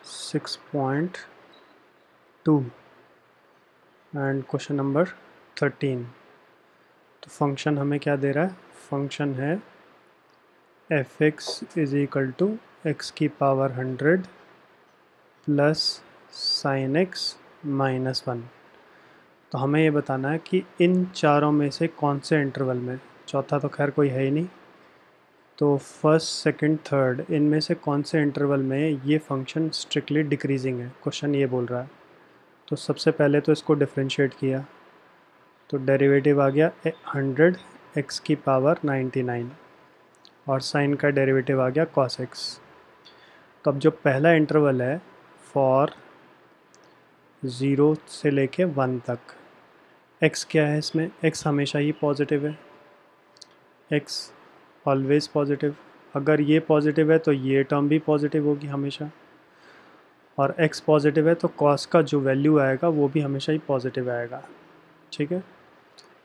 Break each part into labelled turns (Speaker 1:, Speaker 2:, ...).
Speaker 1: 6.2 and question number 13। तो function हमें क्या दे रहा है? फंक्शन है f x is equal to x की पावर 100 प्लस साइन एक्स -1। तो हमें ये बताना है कि इन चारों में से कौन से इंटरवल में, चौथा तो खैर कोई है ही नहीं, तो फर्स्ट सेकंड थर्ड इनमें से कौन से इंटरवल में ये फंक्शन स्ट्रिक्टली डिक्रीजिंग है, क्वेश्चन ये बोल रहा है। तो सबसे पहले तो इसको डिफरेंशिएट किया तो डेरिवेटिव आ गया 100 एक्स की पावर 99 और साइन का डेरिवेटिव आ गया cos x। तो अब जो पहला इंटरवल है फॉर 0 से लेके 1 तक, x क्या है इसमें? x हमेशा ही पॉजिटिव है, x ऑलवेज पॉजिटिव। अगर ये पॉजिटिव है तो ये टर्म भी पॉजिटिव होगी हमेशा, और x पॉजिटिव है तो cos का जो वैल्यू आएगा वो भी हमेशा ही पॉजिटिव आएगा। ठीक है,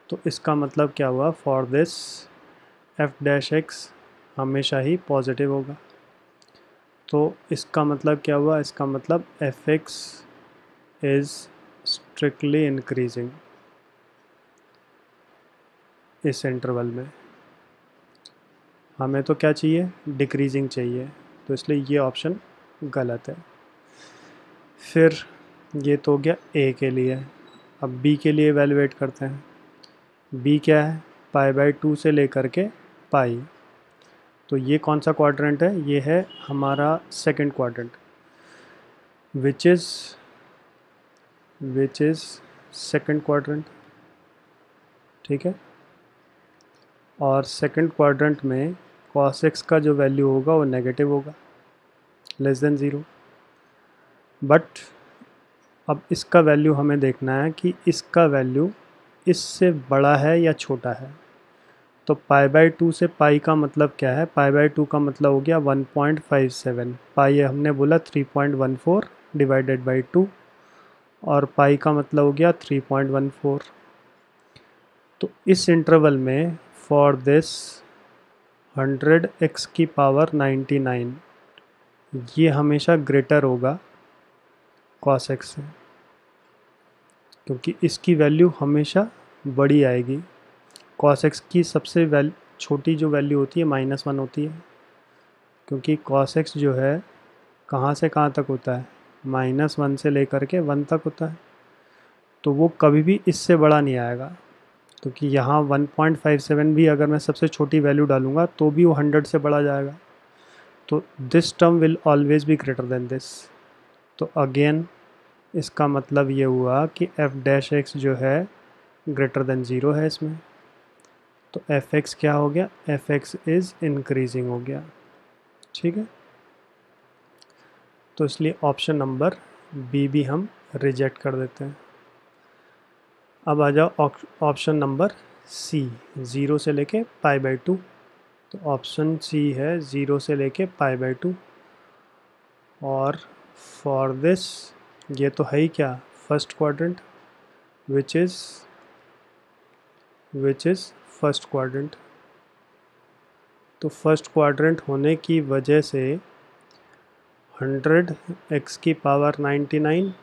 Speaker 1: तो इसका मतलब क्या हुआ? For this F dash x हमेशा ही पॉजिटिव होगा। तो इसका मतलब क्या हुआ? इसका मतलब F x is strictly increasing इस इंटरवल में। हमें तो क्या चाहिए? डिक्रीजिंग चाहिए, तो इसलिए ये ऑप्शन गलत है। फिर ये तो हो गया ए के लिए। अब बी के लिए एवेलुएट करते हैं। बी क्या है? π/2 से लेकर के पाई। तो ये कौन सा क्वाड्रेंट है? ये है हमारा second quadrant, which is second quadrant. ठीक है, और सेकंड क्वाड्रेंट में cos x का जो वैल्यू होगा वो नेगेटिव होगा, लेस देन 0। बट अब इसका वैल्यू हमें देखना है कि इसका वैल्यू इससे बड़ा है या छोटा है। तो π/2 से पाई का मतलब क्या है? π/2 का मतलब हो गया 1.57। पाई हमने बोला 3.14 डिवाइडेड बाई 2, और पाई का मतलब हो गया 3.14। तो इस इंटरवल में फॉर दिस 100 x की पावर 99 ये हमेशा ग्रेटर होगा cos x से, क्योंकि इसकी वैल्यू हमेशा बड़ी आएगी। cos x की सबसे छोटी जो वैल्यू होती है -1 होती है, क्योंकि cos x जो है कहाँ से कहाँ तक होता है? -1 से लेकर के 1 तक होता है। तो वो कभी भी इससे बड़ा नहीं आएगा, क्योंकि यहाँ 1.57 भी अगर मैं सबसे छोटी वैल्यू डालूँगा तो भी वो 100 से बड़ा जाएगा। तो this term will always be greater than this. तो अगेन इसका मतलब ये हुआ कि एफ डैश एक्स जो है ग्रेटर देन 0 है इसमें। तो एफ एक्स क्या हो गया? एफ एक्स इज़ इंक्रीजिंग हो गया। ठीक है, तो इसलिए ऑप्शन नंबर बी भी हम रिजेक्ट कर देते हैं। अब आ जाओ ऑप्शन नंबर सी, 0 से लेके π/2। तो ऑप्शन सी है 0 से लेके π/2, और फॉर दिस ये तो है ही क्या? First quadrant, which is first quadrant. तो फर्स्ट क्वाड्रेंट होने की वजह से 100 x की पावर 99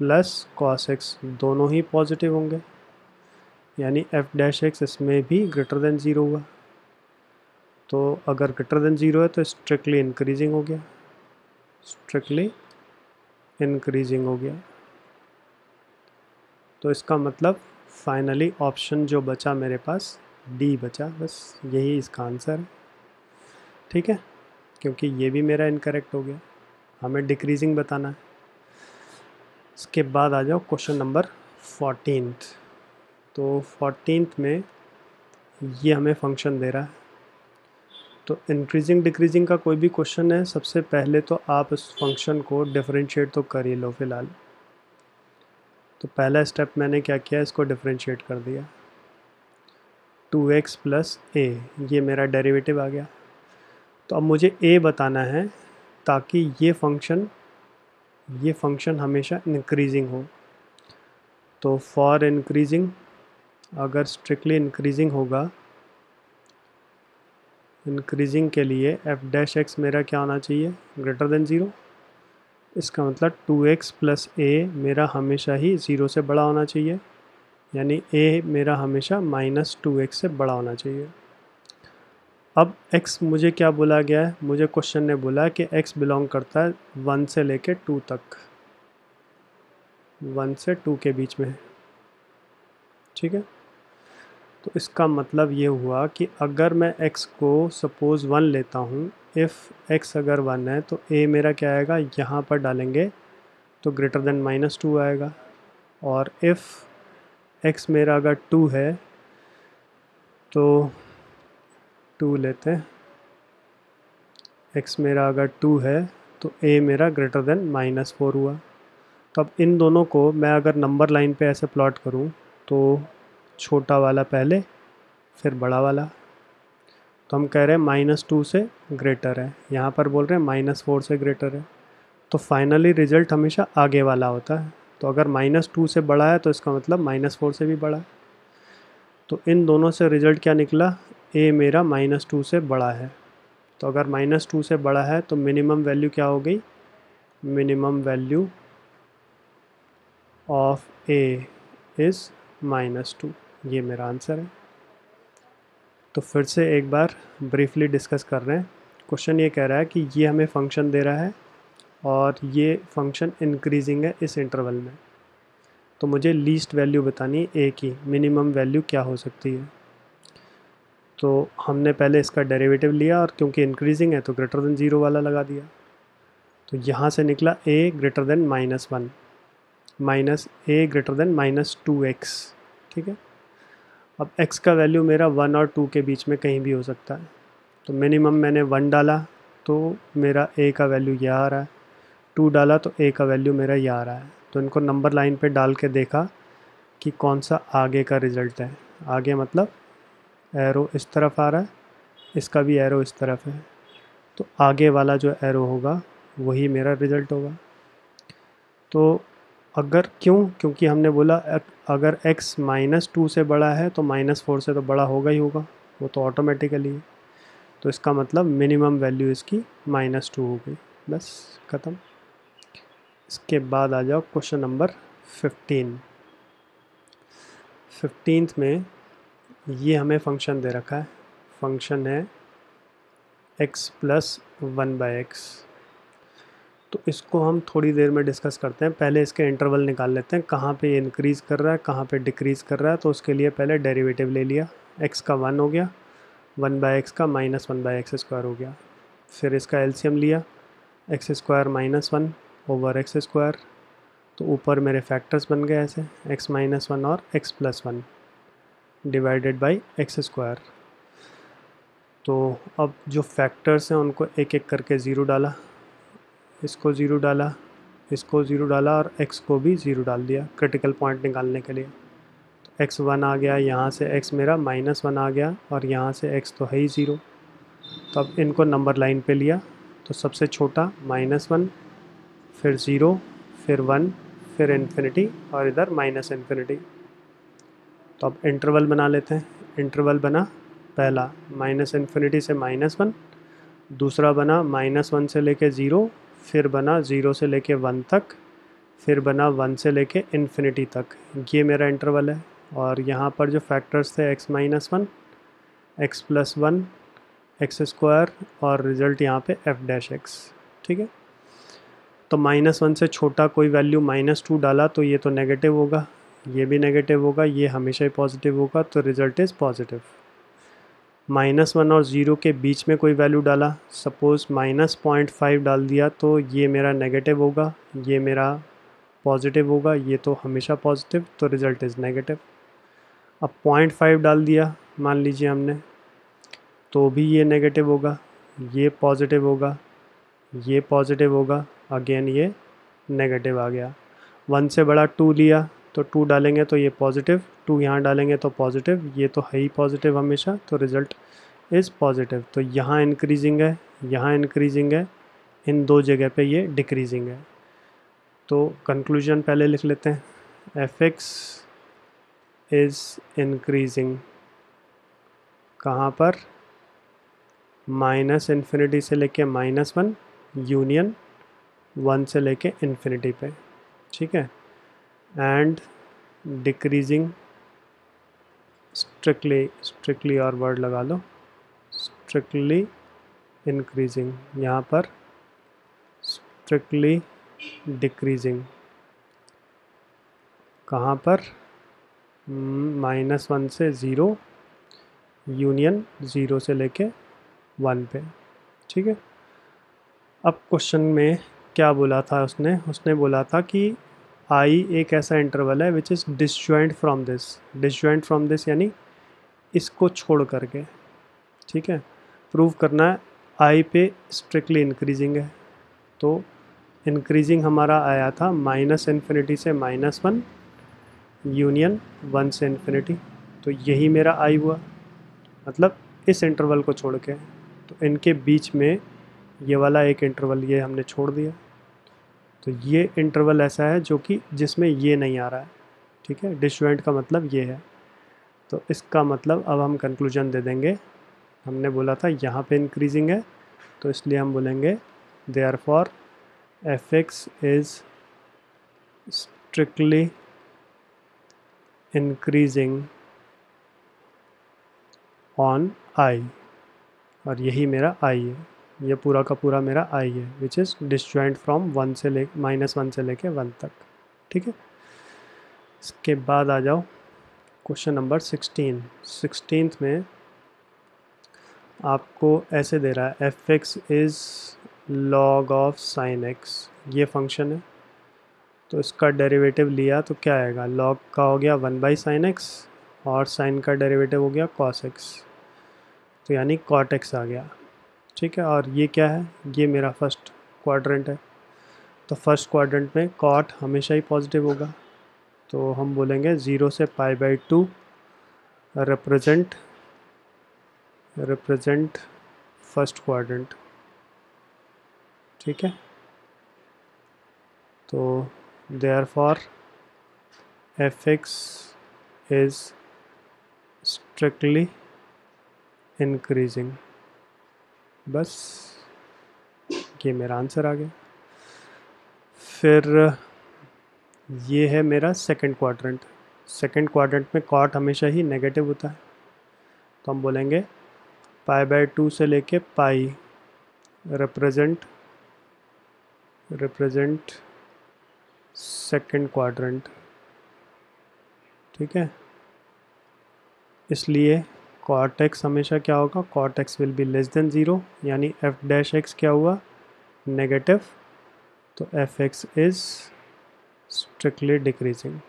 Speaker 1: प्लस cos x दोनों ही पॉजिटिव होंगे, यानी एफ डैश एक्स इसमें भी ग्रेटर देन 0 हुआ। तो अगर ग्रेटर देन 0 है तो स्ट्रिक्टली इंक्रीजिंग हो गया, स्ट्रिक्टली इंक्रीजिंग हो गया। तो इसका मतलब फाइनली ऑप्शन जो बचा मेरे पास डी बचा, बस यही इसका आंसर है। ठीक है, क्योंकि ये भी मेरा इनकरेक्ट हो गया, हमें डिक्रीजिंग बताना है। इसके बाद आ जाओ क्वेश्चन नंबर 14। तो 14 में ये हमें फंक्शन दे रहा है। तो इंक्रीजिंग डिक्रीजिंग का कोई भी क्वेश्चन है, सबसे पहले तो आप इस फंक्शन को डिफरेंशिएट तो कर ही लो फ़िलहाल। तो पहला स्टेप मैंने क्या किया? इसको डिफरेंशिएट कर दिया। 2x प्लस ए, ये मेरा डेरिवेटिव आ गया। तो अब मुझे a बताना है ताकि ये फंक्शन हमेशा इंक्रीजिंग हो। तो फॉर इंक्रीजिंग, अगर स्ट्रिक्टली इंक्रीजिंग होगा, इंक्रीजिंग के लिए एफ डैश एक्स मेरा क्या होना चाहिए? Greater than 0। इसका मतलब 2x प्लस a मेरा हमेशा ही 0 से बड़ा होना चाहिए, यानी a मेरा हमेशा -2x से बड़ा होना चाहिए। अब x मुझे क्या बोला गया है, मुझे क्वेश्चन ने बोला कि x बिलोंग करता है 1 से लेके 2 तक, 1 से 2 के बीच में, ठीक है। तो इसका मतलब ये हुआ कि अगर मैं x को सपोज़ 1 लेता हूँ, इफ़ x अगर 1 है तो a मेरा क्या आएगा, यहाँ पर डालेंगे तो ग्रेटर देन -2 आएगा, और इफ़ x मेरा अगर 2 है तो 2 लेते हैं, x मेरा अगर 2 है तो a मेरा ग्रेटर देन -4 हुआ। तो अब इन दोनों को मैं अगर नंबर लाइन पे ऐसे प्लॉट करूँ तो छोटा वाला पहले फिर बड़ा वाला, तो हम कह रहे हैं -2 से ग्रेटर है, यहाँ पर बोल रहे हैं -4 से ग्रेटर है, तो फाइनली रिजल्ट हमेशा आगे वाला होता है। तो अगर -2 से बड़ा है तो इसका मतलब -4 से भी बड़ा है। तो इन दोनों से रिजल्ट क्या निकला, a मेरा -2 से बड़ा है। तो अगर -2 से बड़ा है तो मिनिमम वैल्यू क्या हो गई, minimum value of a is -2, ये मेरा आंसर है। तो फिर से एक बार ब्रीफली डिस्कस कर रहे हैं। क्वेश्चन ये कह रहा है कि ये हमें फंक्शन दे रहा है और ये फंक्शन इंक्रीजिंग है इस इंटरवल में, तो मुझे लीस्ट वैल्यू बतानी है a की, मिनिमम वैल्यू क्या हो सकती है। तो हमने पहले इसका डेरिवेटिव लिया और क्योंकि इंक्रीजिंग है तो ग्रेटर देन 0 वाला लगा दिया, तो यहाँ से निकला a greater than -1 minus a greater than -2x, ठीक है। अब x का वैल्यू मेरा 1 और 2 के बीच में कहीं भी हो सकता है, तो मिनिमम मैंने 1 डाला तो मेरा a का वैल्यू यह आ रहा है, 2 डाला तो a का वैल्यू मेरा यह आ रहा है। तो इनको नंबर लाइन पे डाल के देखा कि कौन सा आगे का रिज़ल्ट है, आगे मतलब एरो इस तरफ आ रहा है, इसका भी एरो इस तरफ है, तो आगे वाला जो एरो होगा वही मेरा रिज़ल्ट होगा। तो अगर क्योंकि हमने बोला अगर x -2 से बड़ा है तो -4 से तो बड़ा होगा ही होगा, वो तो ऑटोमेटिकली है। तो इसका मतलब मिनिमम वैल्यू इसकी -2 हो गई, बस ख़त्म। इसके बाद आ जाओ क्वेश्चन नंबर 15। 15th में ये हमें फंक्शन दे रखा है, फंक्शन है x प्लस 1/x। तो इसको हम थोड़ी देर में डिस्कस करते हैं, पहले इसके इंटरवल निकाल लेते हैं, कहाँ पे इंक्रीज़ कर रहा है कहाँ पे डिक्रीज़ कर रहा है। तो उसके लिए पहले डेरिवेटिव ले लिया, x का 1 हो गया, 1/x का -1/x² हो गया, फिर इसका एलसीएम लिया, x² - 1 ओवर x², तो ऊपर मेरे फैक्टर्स बन गए ऐसे x-1 और x+1 डिवाइडेड बाई x²। तो अब जो फैक्टर्स हैं उनको एक एक करके ज़ीरो डाला, इसको ज़ीरो डाला, इसको ज़ीरो डाला और x को भी ज़ीरो डाल दिया क्रिटिकल पॉइंट निकालने के लिए। तो x1 आ गया, यहाँ से x मेरा -1 आ गया और यहाँ से x तो है ही 0। तो अब इनको नंबर लाइन पे लिया, तो सबसे छोटा -1, फिर 0, फिर 1, फिर इन्फिनिटी और इधर -इन्फिनिटी। तो अब इंटरवल बना लेते हैं। इंटरवल बना पहला -इन्फिनिटी से -1, दूसरा बना -1 से लेके 0, फिर बना 0 से लेके 1 तक, फिर बना 1 से लेके इन्फिनिटी तक। ये मेरा इंटरवल है और यहाँ पर जो फैक्टर्स थे x-1, x+1, x² और रिज़ल्ट यहाँ पे f'(x), ठीक है। तो -1 से छोटा कोई वैल्यू -2 डाला तो ये तो नेगेटिव होगा, ये भी नेगेटिव होगा, ये हमेशा ही पॉजिटिव होगा, तो रिज़ल्ट इज़ पॉजिटिव। -1 और 0 के बीच में कोई वैल्यू डाला, सपोज़ -0.5 डाल दिया तो ये मेरा नेगेटिव होगा, ये मेरा पॉजिटिव होगा, ये तो हमेशा पॉजिटिव, तो रिज़ल्ट इज़ नेगेटिव। अब 0.5 डाल दिया मान लीजिए हमने, तो भी ये नेगेटिव होगा, ये पॉजिटिव होगा, ये पॉजिटिव होगा, अगेन ये नेगेटिव आ गया। 1 से बड़ा 2 लिया तो 2 डालेंगे तो ये पॉजिटिव, 2 यहाँ डालेंगे तो पॉजिटिव, ये तो है ही पॉजिटिव हमेशा, तो रिज़ल्ट इज़ पॉजिटिव। तो यहाँ इंक्रीजिंग है, यहाँ इंक्रीजिंग है, इन दो जगह पे ये डिक्रीजिंग है। तो कंक्लूजन पहले लिख लेते हैं, f(x) इज़ इंक्रीजिंग कहाँ पर, -इन्फिनिटी से लेके -1 यूनियन 1 से लेके इन्फिनिटी पे, ठीक है, एंड डिक्रीजिंग स्ट्रिक्टली और वर्ड लगा लो, स्ट्रिक्टली इंक्रीजिंग, यहाँ पर स्ट्रिक्टली डिक्रीजिंग, कहाँ पर, -1 से 0 यूनियन 0 से लेके 1 पे, ठीक है। अब क्वेश्चन में क्या बोला था उसने, उसने बोला था कि आई एक ऐसा इंटरवल है which is disjoint from this यानी इसको छोड़ करके, ठीक है। प्रूव करना है आई पे स्ट्रिक्टली इंक्रीजिंग है, तो इंक्रीजिंग हमारा आया था -∞ से -1 यूनियन 1 से इन्फिनिटी, तो यही मेरा आई हुआ, मतलब इस इंटरवल को छोड़ के, तो इनके बीच में ये वाला एक इंटरवल ये हमने छोड़ दिया, तो ये इंटरवल ऐसा है जो कि जिसमें ये नहीं आ रहा है, ठीक है। डिसजॉइंट का मतलब ये है, तो इसका मतलब अब हम कंक्लूजन दे देंगे, हमने बोला था यहाँ पे इंक्रीजिंग है, तो इसलिए हम बोलेंगे therefore fx is strictly increasing on i, और यही मेरा i है, ये पूरा का पूरा मेरा i है विच इज़ डिसजॉइंट फ्रॉम -1 से लेके 1 तक, ठीक है। इसके बाद आ जाओ क्वेश्चन नंबर 16 में आपको ऐसे दे रहा है fx is log of sin x, ये फंक्शन है, तो इसका डेरिवेटिव लिया तो क्या आएगा, log का हो गया 1/sin x और sin का डेरिवेटिव हो गया cos x, तो यानी cot x आ गया, ठीक है। और ये क्या है, ये मेरा फर्स्ट क्वाड्रेंट है, तो फर्स्ट क्वाड्रेंट में cot हमेशा ही पॉजिटिव होगा, तो हम बोलेंगे 0 से π/2 रिप्रेजेंट फर्स्ट क्वाड्रेंट, ठीक है। तो therefore fx is strictly increasing, बस ये मेरा आंसर आ गया। फिर ये है मेरा सेकंड क्वाड्रेंट में कॉट हमेशा ही नेगेटिव होता है, तो हम बोलेंगे π/2 से लेके पाई रिप्रेजेंट सेकंड क्वाड्रेंट, ठीक है। इसलिए cot x हमेशा क्या होगा, cot x will be less than 0, यानी f' क्या हुआ, नेगेटिव, तो fx इज़ स्ट्रिक्टली डिक्रीजिंग,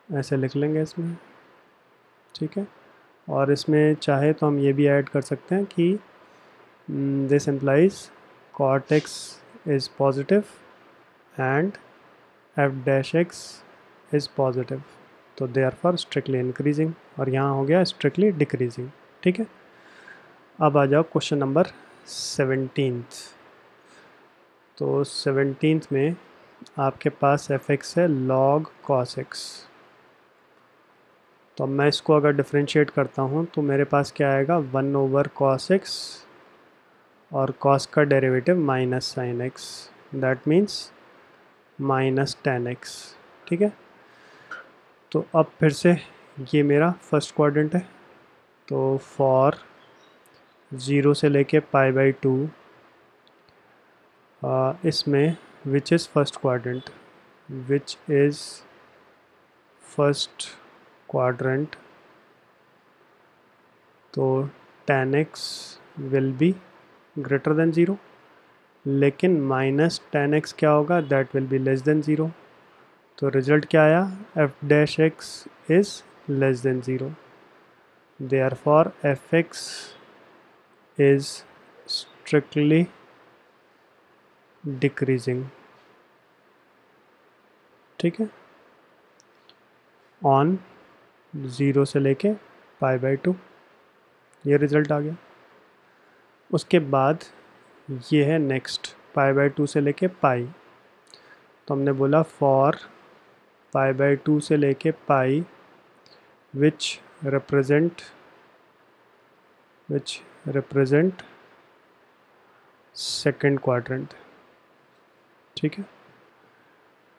Speaker 1: ऐसे लिख लेंगे इसमें, ठीक है। और इसमें चाहे तो हम ये भी ऐड कर सकते हैं कि this implies cot x is positive and f' is positive, तो they are for strictly increasing, और यहाँ हो गया स्ट्रिक्टली डिक्रीजिंग, ठीक है। अब आ जाओ क्वेश्चन नंबर 17, तो 17 में आपके पास fx है log cos x, तो अब मैं इसको अगर डिफ्रेंशिएट करता हूँ तो मेरे पास क्या आएगा, 1/cos x और cos का derivative -sin x, that means -tan x, ठीक है। तो अब फिर से ये मेरा फर्स्ट क्वाड्रेंट है, तो फॉर 0 से लेके π/2 इसमें विच इज़ फर्स्ट क्वाड्रेंट, तो tan x will be greater than 0, लेकिन -tan x क्या होगा, that will be less than 0, तो रिजल्ट क्या आया, f' is less than 0, therefore fx is strictly decreasing, ठीक है, ऑन 0 से लेके π/2, ये रिज़ल्ट आ गया। उसके बाद ये है नेक्स्ट π/2 से लेके पाई, तो हमने बोला फॉर π/2 से लेके पाई विच रिप्रेजेंट सेकंड क्वाड्रेंट, ठीक है।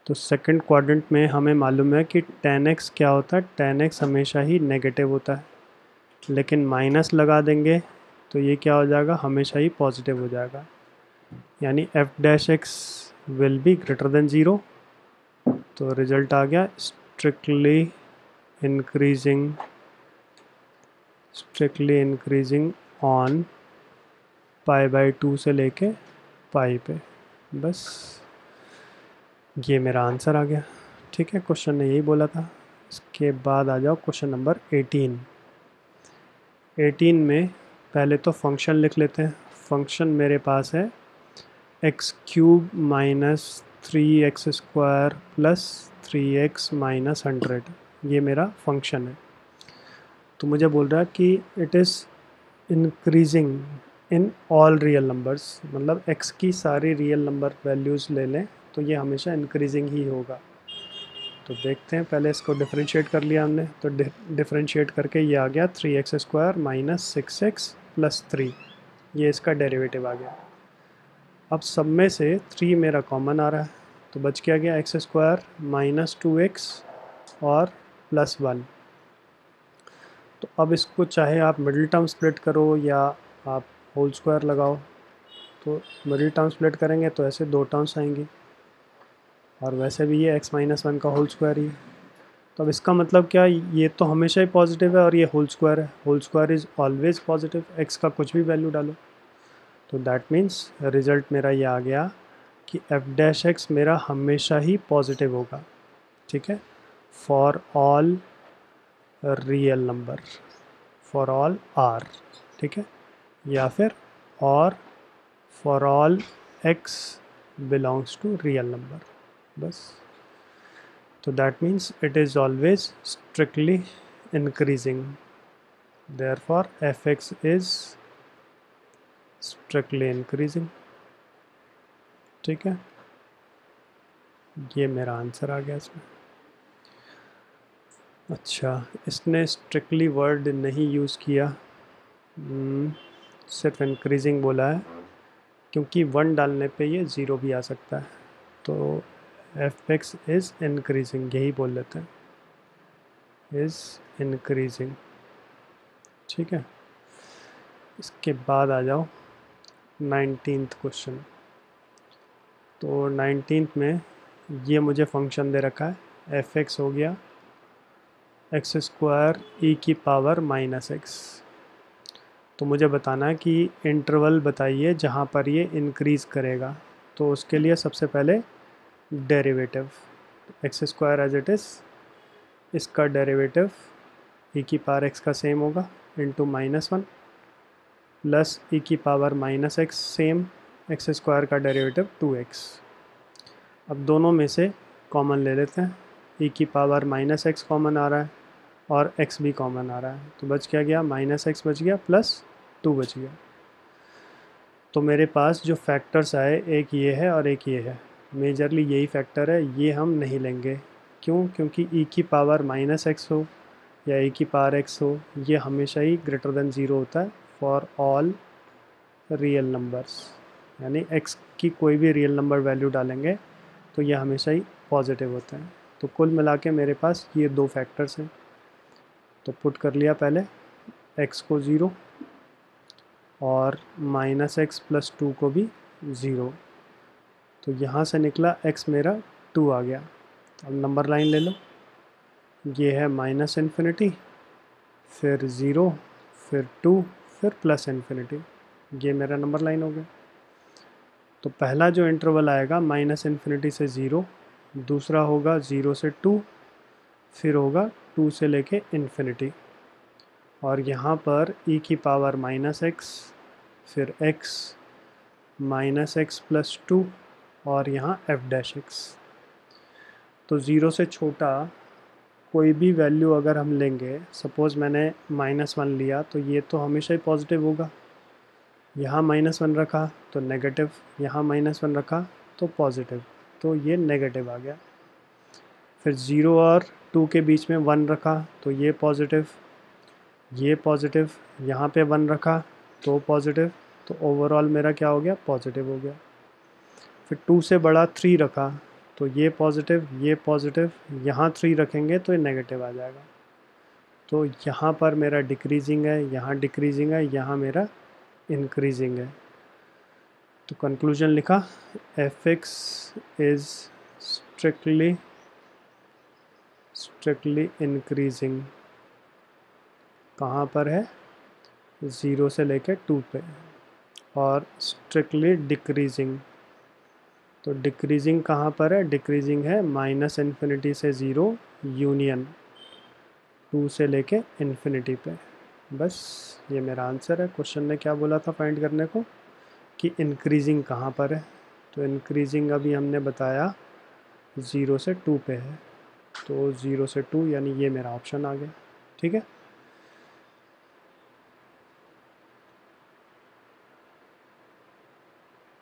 Speaker 1: तो सेकंड क्वाड्रेंट में हमें मालूम है कि tan x क्या होता है, tan x हमेशा ही नेगेटिव होता है, लेकिन माइनस लगा देंगे तो ये क्या हो जाएगा, हमेशा ही पॉजिटिव हो जाएगा, यानी f dash x will be greater than 0। तो रिजल्ट आ गया स्ट्रिक्टली इंक्रीजिंग ऑन π/2 से लेके पाई पे। बस ये मेरा आंसर आ गया, ठीक है। क्वेश्चन ने यही बोला था। इसके बाद आ जाओ क्वेश्चन नंबर 18 में पहले तो फंक्शन लिख लेते हैं। फंक्शन मेरे पास है x³ minus 3x² plus 3x minus 100, ये मेरा फंक्शन है। तो मुझे बोल रहा है कि it is increasing in all real numbers, मतलब x की सारी रियल नंबर वैल्यूज़ ले लें तो ये हमेशा इंक्रीजिंग ही होगा। तो देखते हैं, पहले इसको डिफरेंशिएट कर लिया हमने, तो डिफरेंशिएट करके ये आ गया 3x² माइनस 6x प्लस 3, ये इसका डेरिवेटिव आ गया। अब सब में से 3 मेरा कॉमन आ रहा है, तो बच क्या गया x² माइनस 2x और प्लस 1। तो अब इसको चाहे आप मिडिल टर्म स्प्लिट करो या आप होल स्क्वायर लगाओ, तो मिडिल टर्म स्प्लिट करेंगे तो ऐसे 2 टर्म्स आएंगी, और वैसे भी ये x माइनस 1 का होल स्क्वायर ही है। तो अब इसका मतलब क्या, ये तो हमेशा ही पॉजिटिव है और ये होल स्क्वायर है, whole square is always positive, x का कुछ भी वैल्यू डालो। तो दैट मीन्स रिज़ल्ट मेरा ये आ गया कि f डैश x मेरा हमेशा ही पॉजिटिव होगा, ठीक है, for all real number, for all r, ठीक है, या फिर और for all x belongs to real number, बस। तो that means it is always strictly increasing, therefore fx is strictly increasing, ठीक है। ये मेरा आंसर आ गया इसमें। अच्छा, इसने स्ट्रिक्टली वर्ड नहीं यूज़ किया, सिर्फ इंक्रीजिंग बोला है, क्योंकि 1 डालने पे ये 0 भी आ सकता है, तो fx इज़ इंक्रीजिंग यही बोल लेते हैं, इज़ इंक्रीजिंग, ठीक है। इसके बाद आ जाओ 19th क्वेश्चन। तो 19th में ये मुझे फंक्शन दे रखा है, fx हो गया x² e की पावर माइनस x। तो मुझे बताना है कि इंटरवल बताइए जहाँ पर ये इंक्रीज़ करेगा। तो उसके लिए सबसे पहले derivative, x² as it is, इसका डेरिवेटिव e की पावर x का सेम होगा इंटू -1 प्लस e की पावर -x सेम, x² का डेरिवेटिव 2x। अब दोनों में से कॉमन ले लेते हैं, e की पावर -x कॉमन आ रहा है और x भी कॉमन आ रहा है, तो बच क्या गया, -x बच गया प्लस 2 बच गया। तो मेरे पास जो फैक्टर्स आए, एक ये है और एक ये है, मेजरली यही फैक्टर है, ये हम नहीं लेंगे। क्यों? क्योंकि e की पावर -x हो या e की पावर x हो, ये हमेशा ही ग्रेटर देन 0 होता है फॉर ऑल रियल नंबर्स, यानी x की कोई भी रियल नंबर वैल्यू डालेंगे तो ये हमेशा ही पॉजिटिव होते हैं। तो कुल मिला के मेरे पास ये 2 फैक्टर्स हैं, तो पुट कर लिया पहले x को 0 और -x प्लस 2 को भी 0, तो यहाँ से निकला x मेरा 2 आ गया। अब नंबर लाइन ले लो, ये है -∞, फिर 0, फिर 2, फिर +∞, ये मेरा नंबर लाइन हो गया। तो पहला जो इंटरवल आएगा -∞ से 0, दूसरा होगा 0 से 2, फिर होगा 2 से लेके ∞, और यहाँ पर e की पावर -x, फिर x, -x प्लस 2 और यहाँ f डैश x। तो 0 से छोटा कोई भी वैल्यू अगर हम लेंगे, सपोज़ मैंने -1 लिया, तो ये तो हमेशा ही पॉजिटिव होगा, यहाँ -1 रखा तो नेगेटिव, यहाँ -1 रखा तो पॉजिटिव, तो ये नेगेटिव आ गया। फिर 0 और 2 के बीच में 1 रखा तो ये पॉजिटिव, यहाँ पे 1 रखा तो पॉजिटिव, तो ओवरऑल मेरा क्या हो गया, पॉजिटिव हो गया। फिर 2 से बड़ा 3 रखा तो ये पॉजिटिव, यहाँ 3 रखेंगे तो ये नेगेटिव आ जाएगा। तो यहाँ पर मेरा डिक्रीजिंग है, यहाँ डिक्रीजिंग है, यहाँ मेरा इंक्रीजिंग है। तो कंक्लूजन लिखा, fx इज़ स्ट्रिक्टली इंक्रीजिंग। कहाँ पर है, 0 से लेके 2 पे। और स्ट्रिक्टली डिक्रीजिंग, तो डिक्रीजिंग कहाँ पर है, डिक्रीजिंग है -∞ से 0 यूनियन 2 से लेके इन्फिनिटी पे। बस ये मेरा आंसर है। क्वेश्चन ने क्या बोला था फाइंड करने को, कि इंक्रीजिंग कहाँ पर है। तो इंक्रीजिंग अभी हमने बताया 0 से 2 पे है, तो 0 से 2 यानी ये मेरा ऑप्शन आ गया। ठीक है।